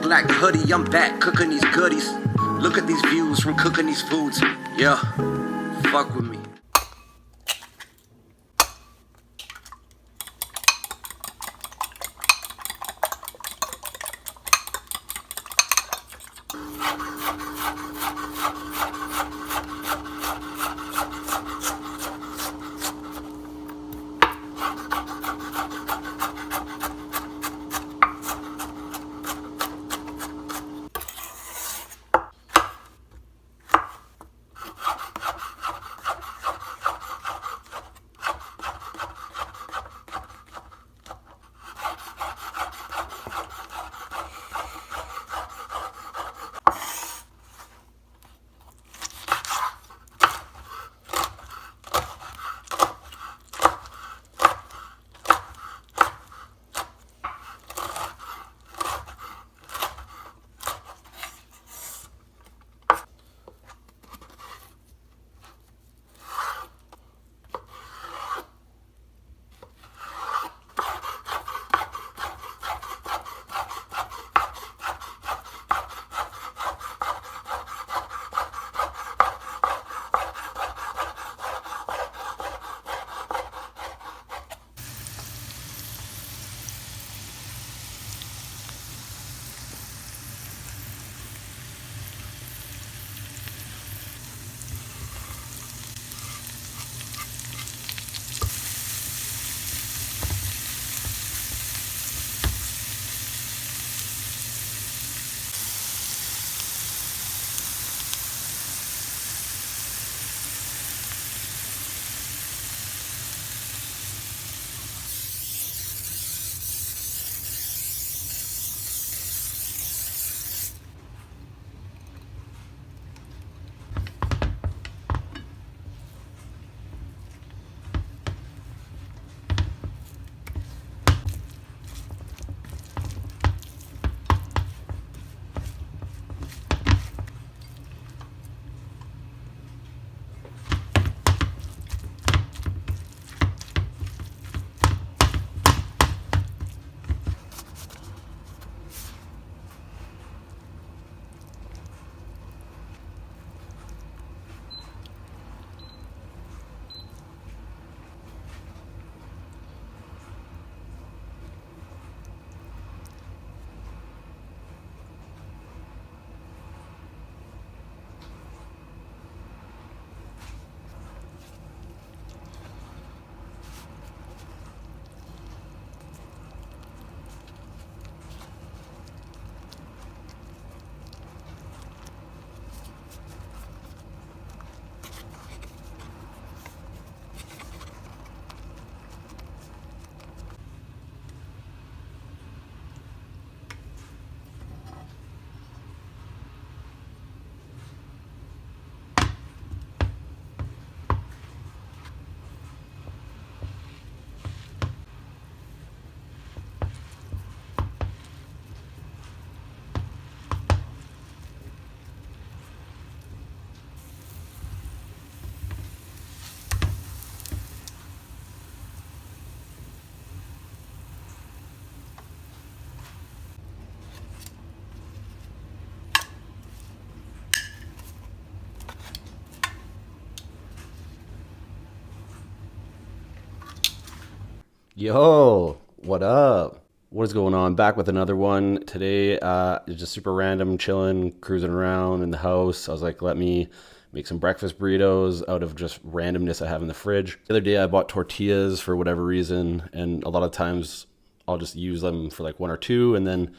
black hoodie, I'm back cooking these goodies. Look at these views from cooking these foods. Yeah, fuck with me. Yo, what up? What is going on? Back with another one. Today, it's just super random, chilling, cruising around in the house. I was like, let me make some breakfast burritos out of just randomness I have in the fridge. The other day, I bought tortillas for whatever reason, and a lot of times I'll just use them for like one or two, and then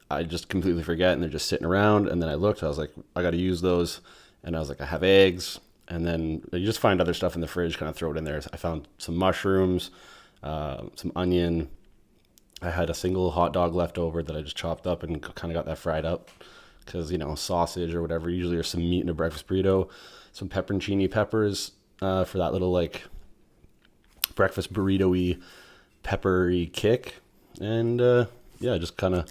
I just completely forget, and they're just sitting around. And then I looked, I was like, I got to use those. And I was like, I have eggs. And then you just find other stuff in the fridge, kind of throw it in there. I found some mushrooms, some onion. I had a single hot dog left over that I just chopped up and kind of got that fried up because, you know, sausage or whatever. Usually there's some meat in a breakfast burrito, some pepperoncini peppers for that little like breakfast burrito-y, peppery kick. And yeah, just kind of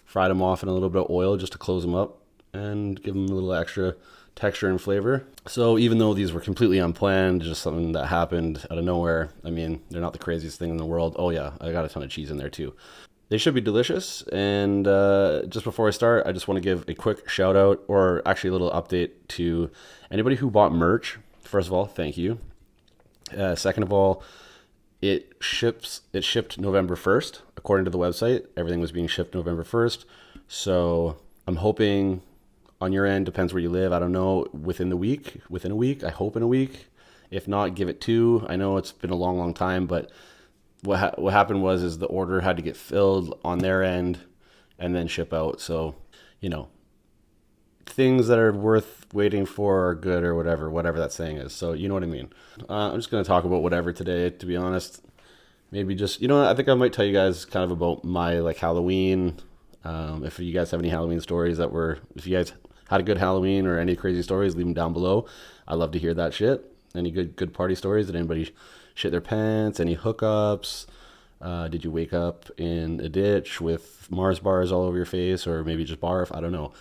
fried them off in a little bit of oil just to close them up and give them a little extra texture and flavor. So even though these were completely unplanned, just something that happened out of nowhere, I mean, they're not the craziest thing in the world. Oh yeah, I got a ton of cheese in there too. They should be delicious. And just before I start, I just want to give a quick shout out, or actually a little update to anybody who bought merch. First of all, thank you. Second of all, it shipped November 1st, according to the website. Everything was being shipped November 1st. So I'm hoping on your end, depends where you live. I don't know, within a week, I hope in a week. If not, give it 2. I know it's been a long, long time, but what happened was the order had to get filled on their end and then ship out. So, things that are worth waiting for are good, or whatever that saying is. So you know what I mean. I'm just going to talk about whatever today, to be honest. Maybe just, I think I might tell you guys kind of about my Halloween. If you guys have any Halloween stories if you guys had a good Halloween or any crazy stories, leave them down below. I love to hear that shit. Any good party stories? Did anybody shit their pants? Any hookups? Did you wake up in a ditch with Mars bars all over your face, or maybe just barf? I don't know.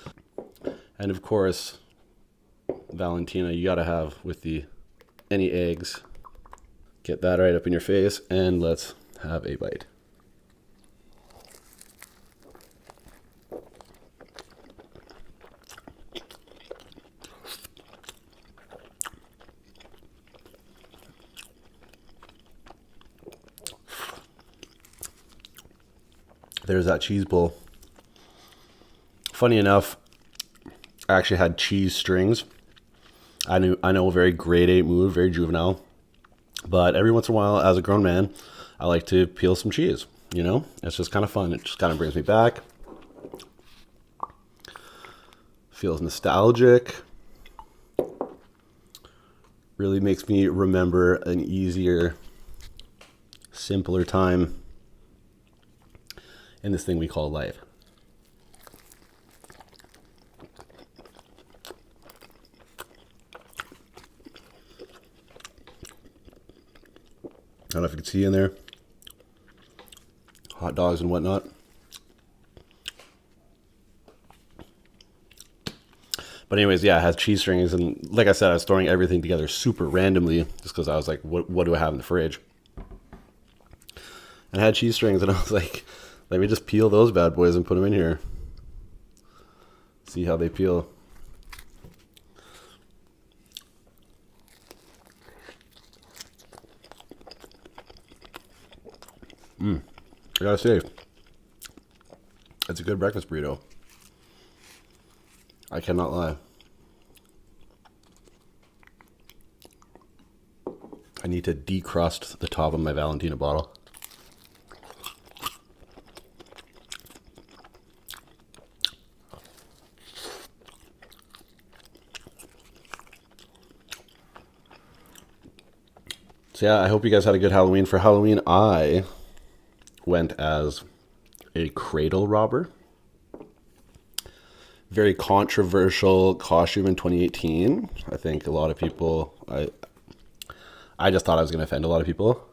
And of course, Valentina, you gotta have with any eggs. Get that right up in your face, and let's have a bite. There's that cheese bowl. Funny enough, I actually had cheese strings. I know, very grade 8 move, very juvenile. But every once in a while, as a grown man, I like to peel some cheese. It's just kind of fun. It just kind of brings me back. Feels nostalgic. Really makes me remember an easier, simpler time in this thing we call life. I don't know if you can see in there. Hot dogs and whatnot. But anyways, yeah, it has cheese strings. And like I said, I was throwing everything together super randomly just because I was like, what do I have in the fridge? And I had cheese strings, and I was like, let me just peel those bad boys and put them in here. See how they peel. I gotta say, it's a good breakfast burrito. I cannot lie. I need to decrust the top of my Valentina bottle. So yeah, I hope you guys had a good Halloween. For Halloween, I went as a cradle robber. Very controversial costume in 2018. I think a lot of people, I just thought I was going to offend a lot of people.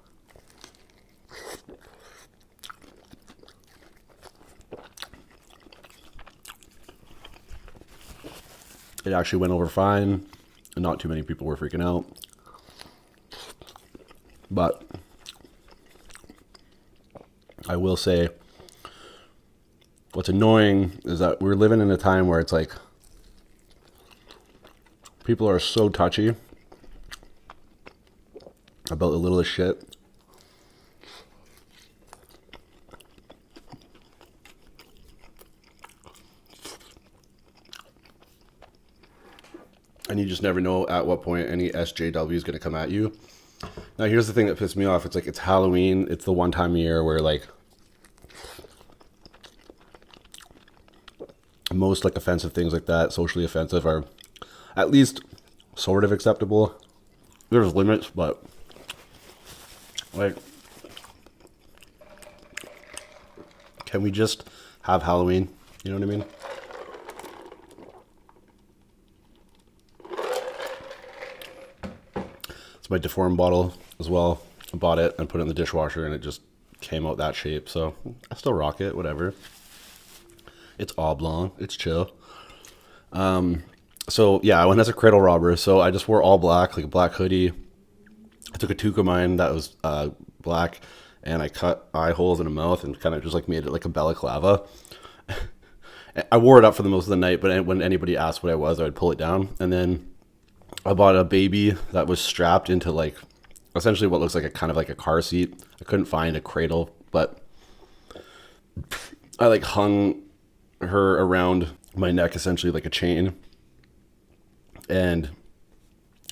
It actually went over fine, and not too many people were freaking out. But I will say, what's annoying is that we're living in a time where it's like people are so touchy about the littlest shit. And you just never know at what point any SJW is going to come at you. Now, here's the thing that pissed me off. It's like, it's Halloween. It's the one time a year where most offensive things like that, socially offensive, are at least sort of acceptable. There's limits, but can we just have Halloween? You know what I mean? It's my deformed bottle as well. I bought it and put it in the dishwasher, and it just came out that shape. So I still rock it, whatever. It's oblong. It's chill. So yeah, I went as a cradle robber. So I just wore all black, like a black hoodie. I took a toque of mine that was black, and I cut eye holes in her mouth and kind of just like made it like a balaclava. I wore it up for the most of the night, but when anybody asked what I was, I would pull it down. And then I bought a baby that was strapped into like essentially what looks like a kind of like a car seat. I couldn't find a cradle, but I like hung her around my neck essentially like a chain, and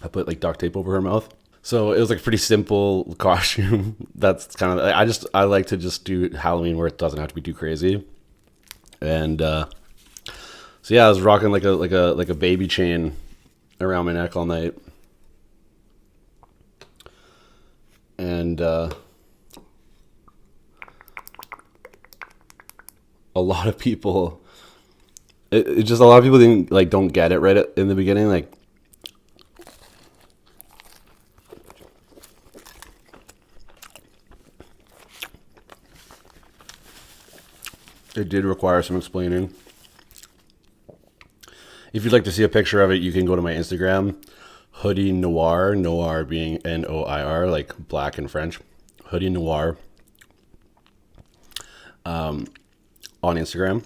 I put like duct tape over her mouth. So it was like a pretty simple costume. That's kind of I like to just do Halloween where it doesn't have to be too crazy. And so yeah, I was rocking like a baby chain around my neck all night. And a lot of people, it just a lot of people didn't like don't get it right in the beginning. Like it did require some explaining. If you'd like to see a picture of it, you can go to my Instagram, Hoodie Noir, Noir being Noir, like black in French, Hoodie Noir, on Instagram.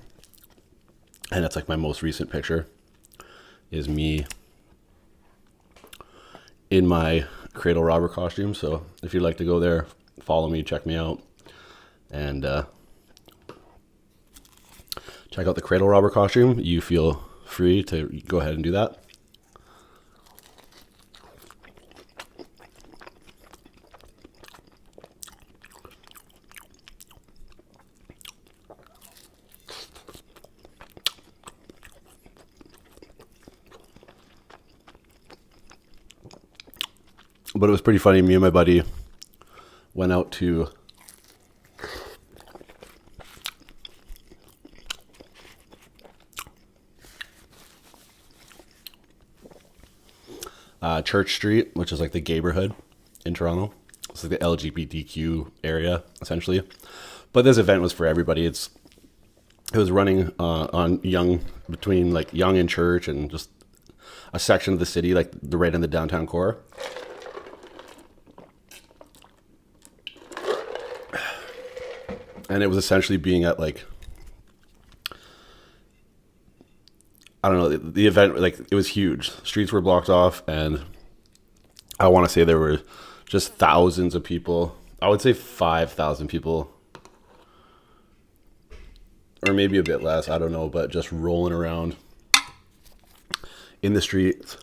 And that's like my most recent picture is me in my cradle robber costume. So if you'd like to go there, follow me, check me out, and check out the cradle robber costume. You feel free to go ahead and do that. But it was pretty funny. Me and my buddy went out to Church Street, which is like the gayborhood in Toronto. It's like the LGBTQ area, essentially. But this event was for everybody. It was running on between like Yonge and Church and just a section of the city, like right in the downtown core. And it was essentially being at like, I don't know, the event, like it was huge. Streets were blocked off, and I want to say there were just thousands of people. I would say 5,000 people, or maybe a bit less, I don't know, but just rolling around in the streets.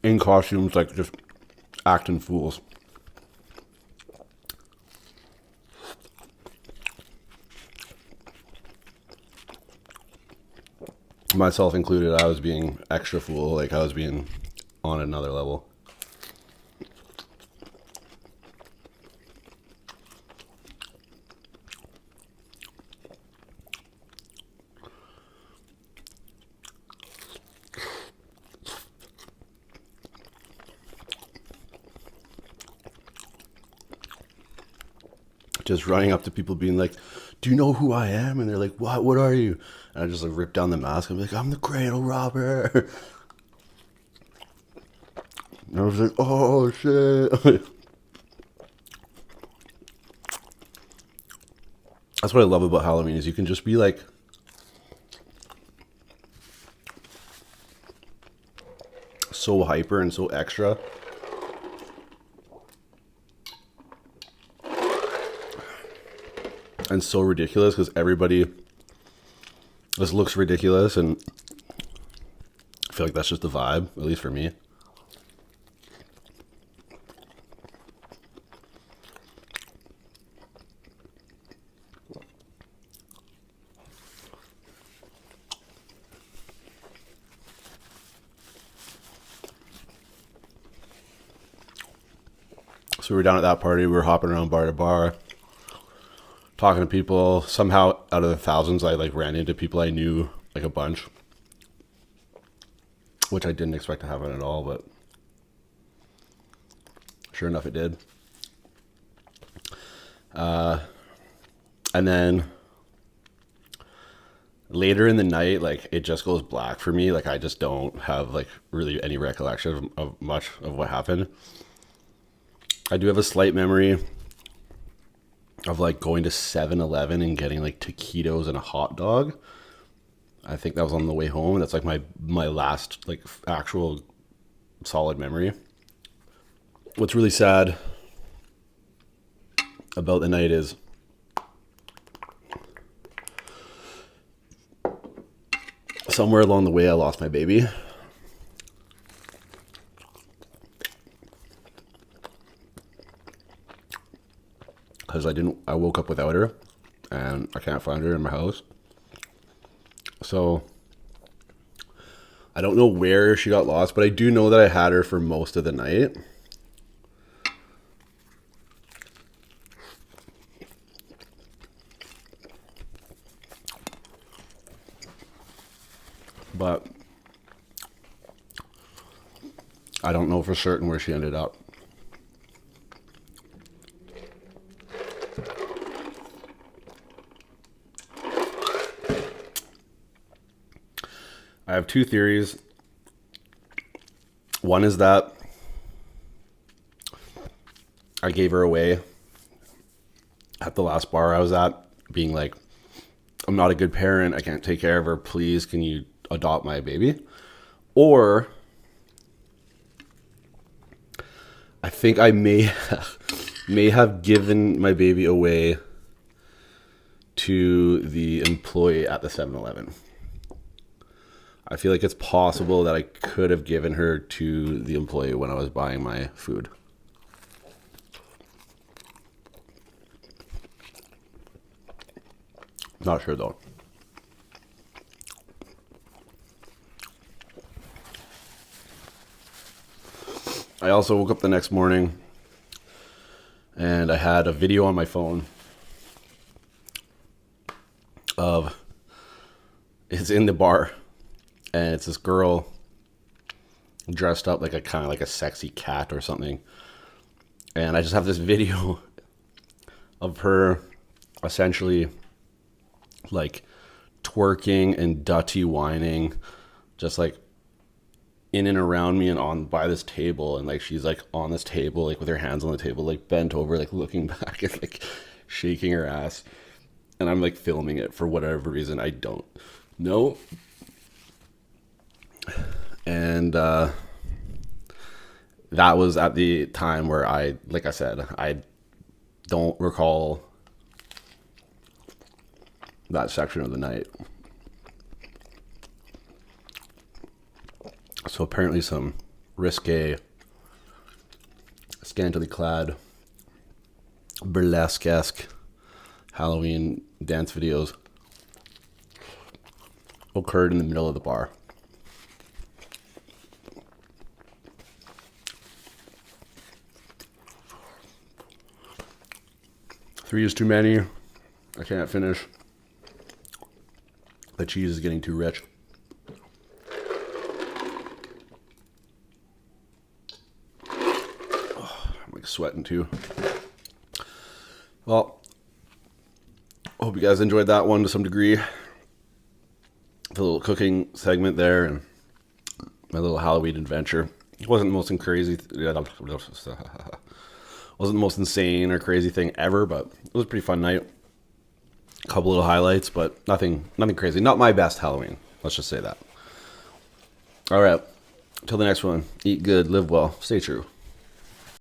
In costumes, like just acting fools. Myself included, I was being extra fool, like I was being on another level. Just running up to people being like, do you know who I am? And they're like, what are you? And I just like rip down the mask and be like, I'm the cradle robber. And I was like, oh shit. That's what I love about Halloween is you can just be like so hyper and so extra. And so ridiculous because everybody just looks ridiculous, and I feel like that's just the vibe, at least for me. So we were down at that party, we were hopping around bar to bar, talking to people. Somehow out of the thousands, I like ran into people I knew like a bunch, which I didn't expect to happen at all, but sure enough it did. And then later in the night, like it just goes black for me. Like I just don't have like really any recollection of much of what happened. I do have a slight memory of like going to 7-Eleven and getting like taquitos and a hot dog. I think that was on the way home. That's like my last like actual solid memory. What's really sad about the night is somewhere along the way I lost my baby. Because I woke up without her and I can't find her in my house. So I don't know where she got lost, but I do know that I had her for most of the night. But I don't know for certain where she ended up. I have two theories. One is that I gave her away at the last bar I was at, being like, I'm not a good parent. I can't take care of her. Please, can you adopt my baby? Or I think I may have given my baby away to the employee at the 7-Eleven. I feel like it's possible that I could have given her to the employee when I was buying my food. Not sure though. I also woke up the next morning and I had a video on my phone of, it's in the bar. And it's this girl dressed up like a kind of like a sexy cat or something. And I just have this video of her essentially like twerking and dutty whining, just like in and around me and on by this table. And like she's like on this table, like with her hands on the table, like bent over, like looking back and like shaking her ass. And I'm like filming it for whatever reason. I don't know. And that was at the time where like I said, I don't recall that section of the night. So apparently some risque, scantily clad, burlesque-esque Halloween dance videos occurred in the middle of the bar. Three is too many. I can't finish. The cheese is getting too rich. Oh, I'm like sweating too. Well, I hope you guys enjoyed that one to some degree. The little cooking segment there and my little Halloween adventure. It wasn't the most crazy. Wasn't the most insane or crazy thing ever, but it was a pretty fun night. A couple little highlights, but nothing crazy. Not my best Halloween. Let's just say that. All right. Till the next one. Eat good, live well, stay true.